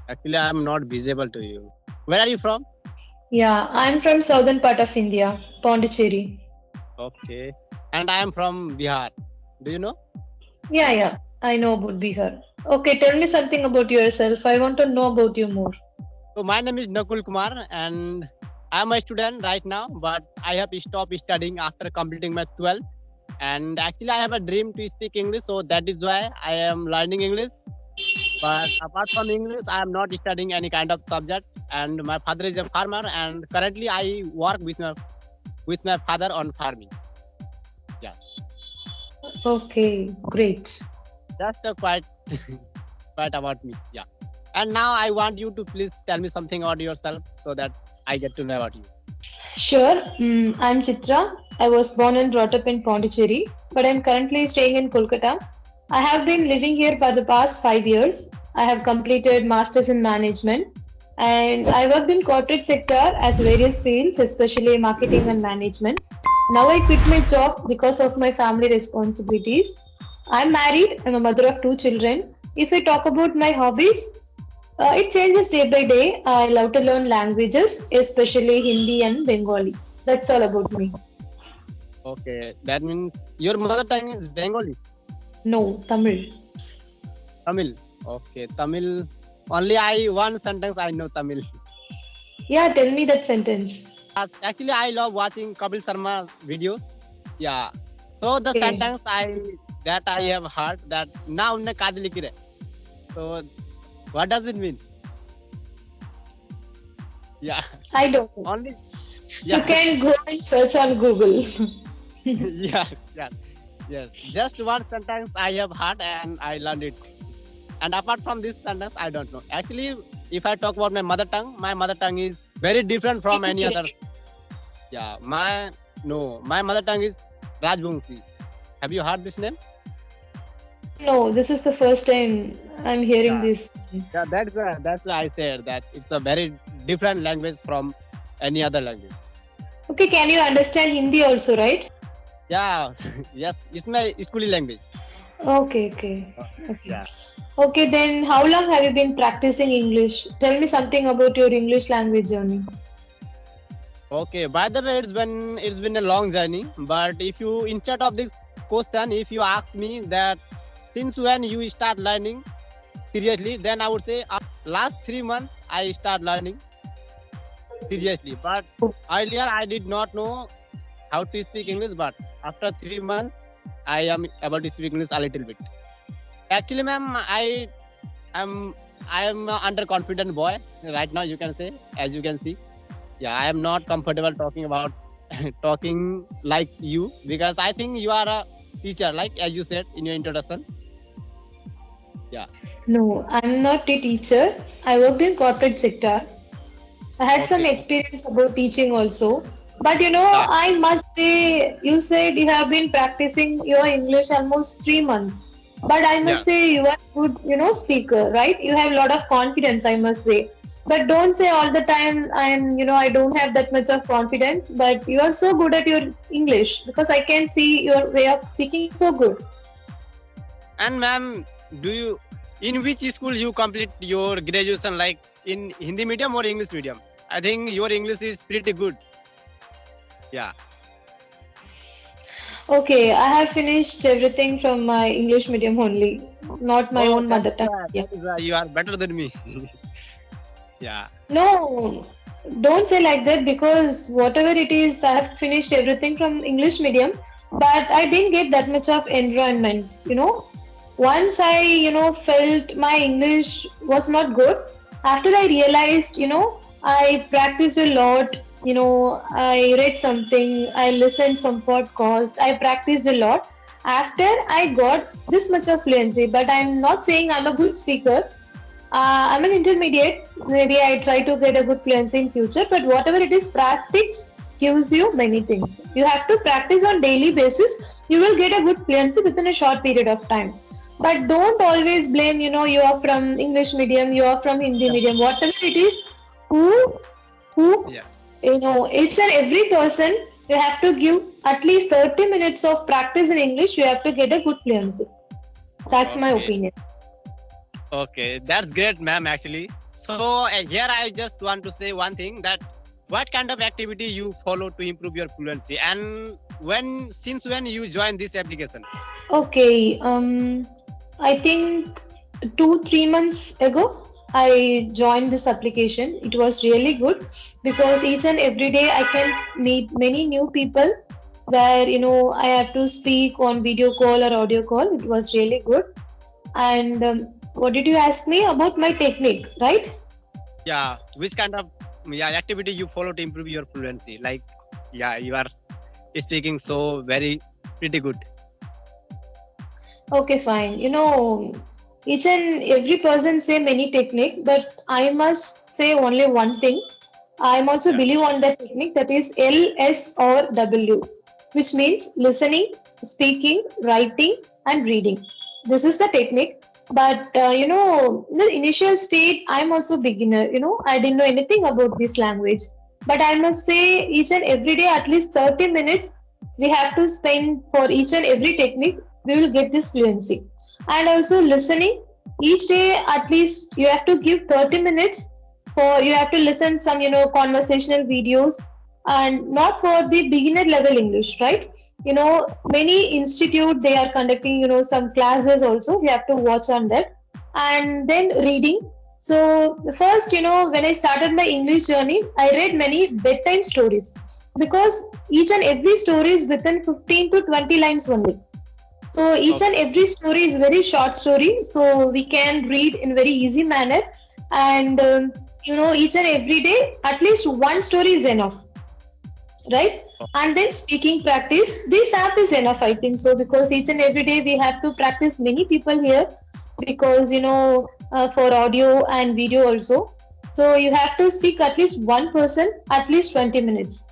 Actually, I am not visible to you. Where are you from? Yeah, I'm from southern part of India, Pondicherry. Okay. And I am from Bihar. Do you know? Yeah, yeah, I know about Bihar. Okay, tell me something about yourself. I want to know about you more. So my name is NAKUL Kumar and I am a student right now, but I have stopped studying after completing my 12th. And actually, I have a dream to speak English, so that is why I am learning English. But apart from English, I am not studying any kind of subject. And my father is a farmer, and currently I work with my father on farming. Yeah, Okay, great. that's a quite quite about me. Yeah. And now I want you to please tell me something about yourself so that I get to know about you. Sure, I'm Chitra. I was born and brought up in Pondicherry, but I'm currently staying in Kolkata. I have been living here for the past 5 years. I have completed masters in management and I worked in corporate sector as various fields, especially marketing and management. Now I quit my job because of my family responsibilities. I'm married. I'm a mother of two children. If I talk about my hobbies, it changes day by day. I love to learn languages, especially Hindi and Bengali. That's all about me. Okay, that means your mother tongue is Bengali, No, Tamil. Tamil. Okay, Tamil. Only I one sentence I know Tamil. Yeah, tell me that sentence. Actually, I love watching Kapil Sharma videos. Yeah. So the Okay, sentence I have heard that na unne kaad likhi rahe. So what does it mean? Yeah. I don't know. Only You yeah. can go and search on Google. Yeah. Yeah. Yes. Just one sentence I have heard and I learned it. And apart from this sentence, I don't know. Actually, if I talk about my mother tongue is very different from any other. Yeah, my mother tongue is Rajbangshi. Have you heard this name? No, this is the first time I'm hearing Yeah, this. yeah. That's why I said that it's a very different language from any other language. Okay, can you understand Hindi also, right? Yeah, yes, it's my school language. Okay, okay, okay. Yeah. Okay, then how long have you been practicing English? Tell me something about your English language journey. Okay. By the way, it's been a long journey. But if you instead of this question, if you ask me that since when you start learning seriously, then I would say last 3 months I start learning seriously. But earlier I did not know how to speak English. But after 3 months, I am able to speak English a little bit. Actually, ma'am, am I am a underconfident boy right now. You can say, as you can see, yeah, I am not comfortable talking about talking like you because I think you are a teacher, like as you said in your introduction. Yeah. No, I'm not a teacher. I worked in corporate sector. I had some Okay. experience about teaching also. But Yeah. I must say, you said you have been practicing your English almost 3 months. But I Yeah. must say you are good, speaker, right? You have a lot of confidence, I must say. But don't say all the time I don't have that much of confidence. But you are so good at your English because I can see your way of speaking is so good. And ma'am, do you in which school you complete your graduation? Like in Hindi medium or English medium? I think your English is pretty good. Yeah. Okay, I have finished everything from my English medium only, not my Oh, own mother tongue. Yeah. that is why you are better than me. Yeah. No, don't say like that because whatever it is, I have finished everything from English medium, but I didn't get that much of environment. Once I felt my English was not good, after I realized I practiced a lot. I read something, I listened some podcast, I practiced a lot. After I got this much of fluency, but I'm not saying I'm a good speaker. I'm an intermediate. Maybe I try to get a good fluency in future. But whatever it is, practice gives you many things. You have to practice on daily basis. You will get a good fluency within a short period of time. But don't always blame. You are from English medium. You are from Hindi Yeah. medium. Whatever it is, who who Yeah. each and every person, you have to give at least 30 minutes of practice in English. You have to get a good fluency. That's my Okay. opinion. Okay. That's great, ma'am. Actually. So here I just want to say one thing, that what kind of activity you follow to improve your fluency, and since when you joined this application? Okay, I think 2, 3 months ago, I joined this application. It was really good because each and every day I can meet many new people where I have to speak on video call or audio call. It was really good. And what did you ask me about my technique, right? Yeah, which kind of activity you follow to improve your fluency? Like, yeah, you are speaking so very pretty good. Okay, fine. Each and every person say many technique, but I must say only one thing. I'm also Yeah. believe on that technique, that is LS or W, which means listening, speaking, writing, and reading. This is the technique. But in the initial state, I'm also beginner. I didn't know anything about this language. But I must say, each and every day, at least 30 minutes, we have to spend for each and every technique. We will get this fluency. And also listening, each day, at least you have to give 30 minutes for you have to listen some conversational videos, and not for the beginner level English, right? Many institute they are conducting some classes also, you have to watch on that. And then reading. So first, when I started my English journey, I read many bedtime stories, because each and every story is within 15 to 20 lines only. So each and Okay. every story is very short story, so we can read in very easy manner. And each and every day, at least one story is enough, right? And then speaking practice. This app is enough, I think so, because each and every day we have to practice many people here, because for audio and video also. So you have to speak at least one person at least 20 minutes.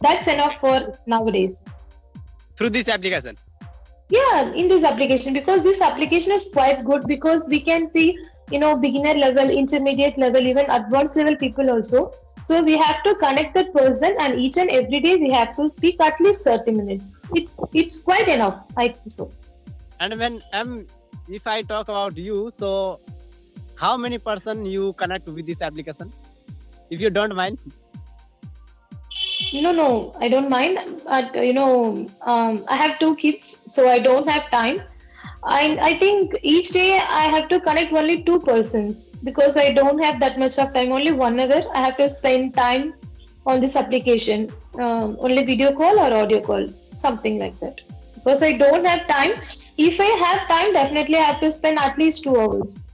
That's enough for nowadays. Through this application. Yeah, in this application, because this application is quite good, because we can see beginner level, intermediate level, even advanced level people also. So we have to connect that person, and each and every day we have to speak at least 30 minutes. It's quite enough, I think so. And when if I talk about you, so how many person you connect with this application? If you don't mind. No, no, I don't mind. But I have 2 kids, so I don't have time. I think each day I have to connect only 2 persons, because I don't have that much of time. Only 1 hour I have to spend time on this application. Only video call or audio call, something like that. Because I don't have time. If I have time, definitely I have to spend at least 2 hours.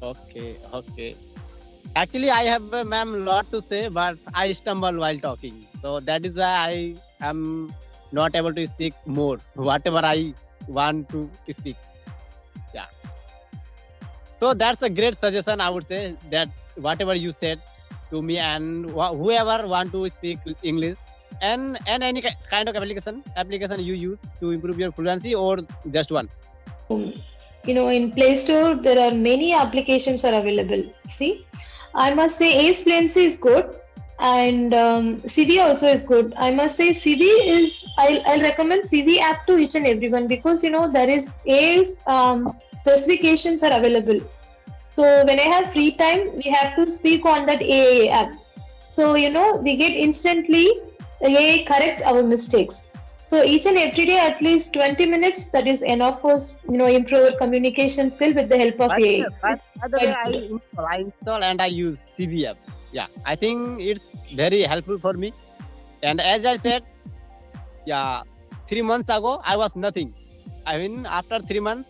Okay, okay. Actually, I have a ma'am lot to say, but I stumble while talking. So that is why I am not able to speak more. Whatever I want to speak. Yeah. So that's a great suggestion. I would say that whatever you said to me, and whoever want to speak English, and any kind of application you use to improve your fluency, or just one. In Play Store there are many applications are available. See, I must say Ace Fluency is good, and CV also is good. I must say CV is I'll recommend CV app to each and everyone, because there is Ace specifications are available. So when I have free time, we have to speak on that AA app. So we get instantly AA correct our mistakes. So each and every day, at least 20 minutes, that is enough for improve our communication skill with the help of By, AI. It's by the way, quite good. I install and I use CV app. Yeah, I think it's very helpful for me. And as I said, yeah, 3 months ago I was nothing. I mean, after 3 months,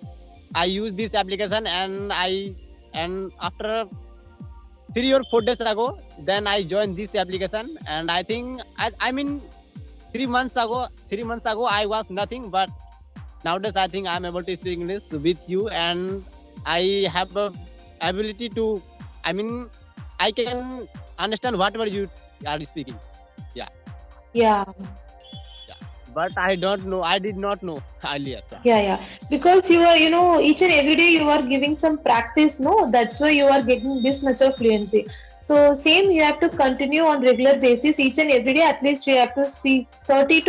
I use this application, and after 3 or 4 days ago, then I joined this application, and I think I mean 3 months ago I was nothing, but nowadays I think I'm able to speak English with you, and I have a ability to, I mean, I can understand whatever you are speaking. Yeah, Yeah. yeah. But I did not know earlier. Yeah. Yeah, yeah. Because you are, each and every day you are giving some practice, no? That's why you are getting this much of fluency. So same, you have to continue on regular basis. Each and every day, at least you have to speak 30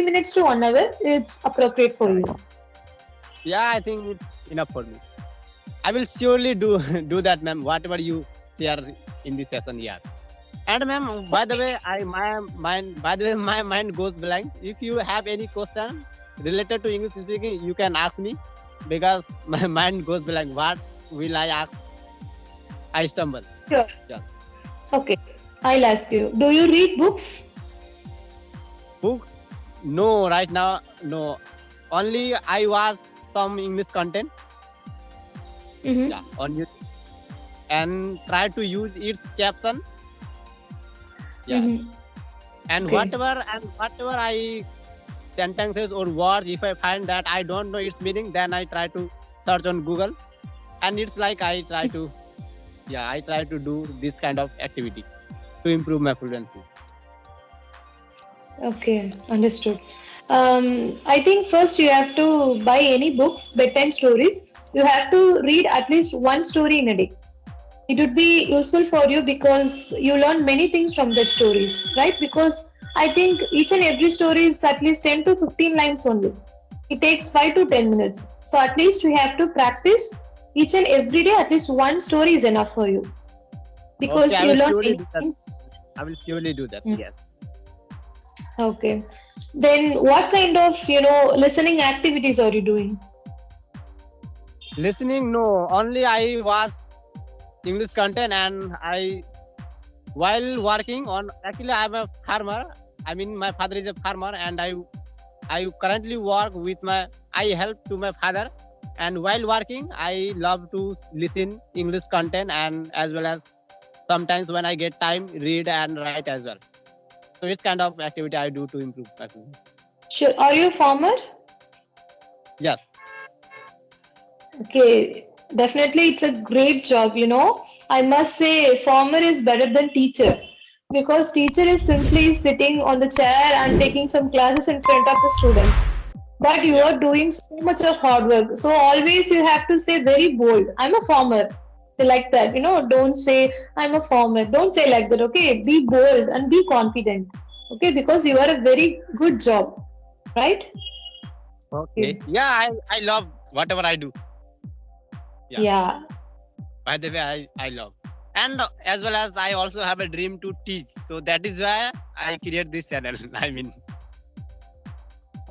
minutes to 1 hour. It's appropriate for you. Yeah, I think it's enough for me. I will surely do do that, ma'am. Whatever you share in this session. Yeah. And ma'am, by the way, my mind goes blank. If you have any question related to English speaking, you can ask me because my mind goes blank. What will I ask? I stumble. Sure. Yeah. Okay. I'll ask you. Do you read books? Books? No, right now, no. Only I watch some English content. Mm-hmm. Yeah, on YouTube and try to use its caption. Yeah. Mm-hmm. And Okay. whatever I sentences or words, if I find that I don't know its meaning, then I try to search on Google, and it's like I try to do this kind of activity to improve my fluency. Okay. Understood. I think first you have to buy any books, bedtime stories. You have to read at least one story in a day. It would be useful for you because you learn many things from the stories, right? Because I think each and every story is at least 10 to 15 lines only. It takes 5 to 10 minutes. So at least you have to practice each and every day, at least one story is enough for you because Okay, I you will learn surely many do that. things. I will surely do that. Mm. Yes. Okay. Then what kind of, listening activities are you doing? Listening, no. Only I watch English content, and I while working on. Actually, I'm a farmer. I mean, my father is a farmer, and I currently work with I help to my father, and while working, I love to listen English content, and as well as sometimes when I get time, read and write as well. So it's kind of activity I do to improve my fluency. Sure. Are you a farmer? Yes. Okay, definitely it's a great job. I must say farmer is better than teacher because teacher is simply sitting on the chair and taking some classes in front of the students. But you Yeah. are doing so much of hard work. So always you have to say very bold. I'm a farmer. Say like that. Don't say I'm a farmer. Don't say like that. Okay, be bold and be confident. Okay, because you are a very good job, right? Okay. Yeah, I love whatever I do. Yeah. Yeah. By the way, I love. And as well as I also have a dream to teach. So that is why I create this channel. I mean,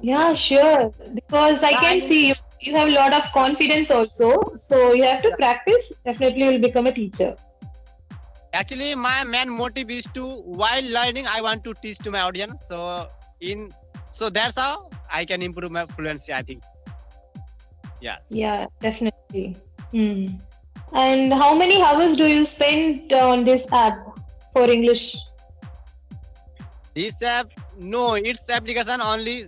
Yeah, sure. Because I yeah, I can mean, see you have a lot of confidence also. So you have to yeah. practice. Definitely you'll become a teacher. Actually, my main motive is to, while learning, I want to teach to my audience. So that's how I can improve my fluency, I think. Yes. Yeah, definitely. Hmm. And how many hours do you spend on this app for English? This app, no, it's application only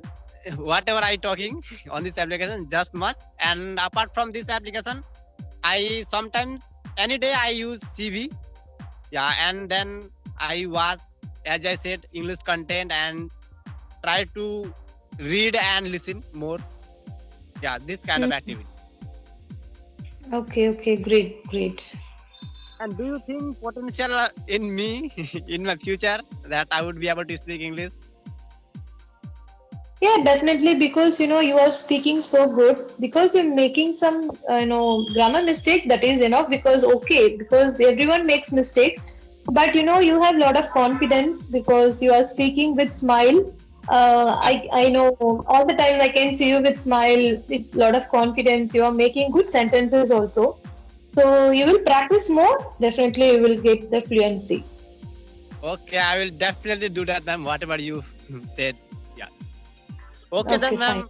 whatever I talking on this application, just much. And apart from this application, I sometimes any day I use CV. Yeah, and then I watch, as I said, English content and try to read and listen more. Yeah, this kind of Hmm. activity. Okay, great, great. And do you think potential in me in my future that I would be able to speak English? Yeah, definitely because you are speaking so good because you're making some grammar mistake that is enough because everyone makes mistake but you have a lot of confidence because you are speaking with smile. Yeah. I know all the time I can see you with smile with lot of confidence. You are making good sentences also. So you will practice more. Definitely you will get the fluency. Okay, I will definitely do that, ma'am. Whatever you said. Yeah. Okay, Okay, then, fine. ma'am.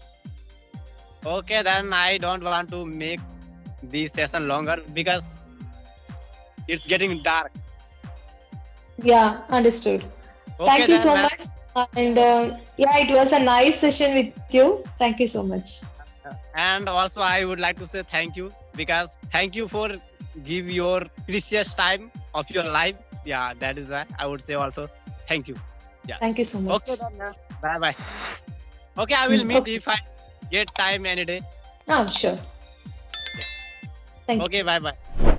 Okay, then I don't want to make this session longer because it's getting dark. Yeah, understood. Okay, Thank you then, so ma'am. much. And yeah, it was a nice session with you. Thank you so much. And also, I would like to say thank you because thank you for give your precious time of your life. Yeah, that is why I would say also thank you. Thank Yes. you so much. Okay, then, ma'am. Bye bye. Okay, I will meet Okay. if I get time any day. Oh, sure. Yeah. Thank you. Okay, bye bye.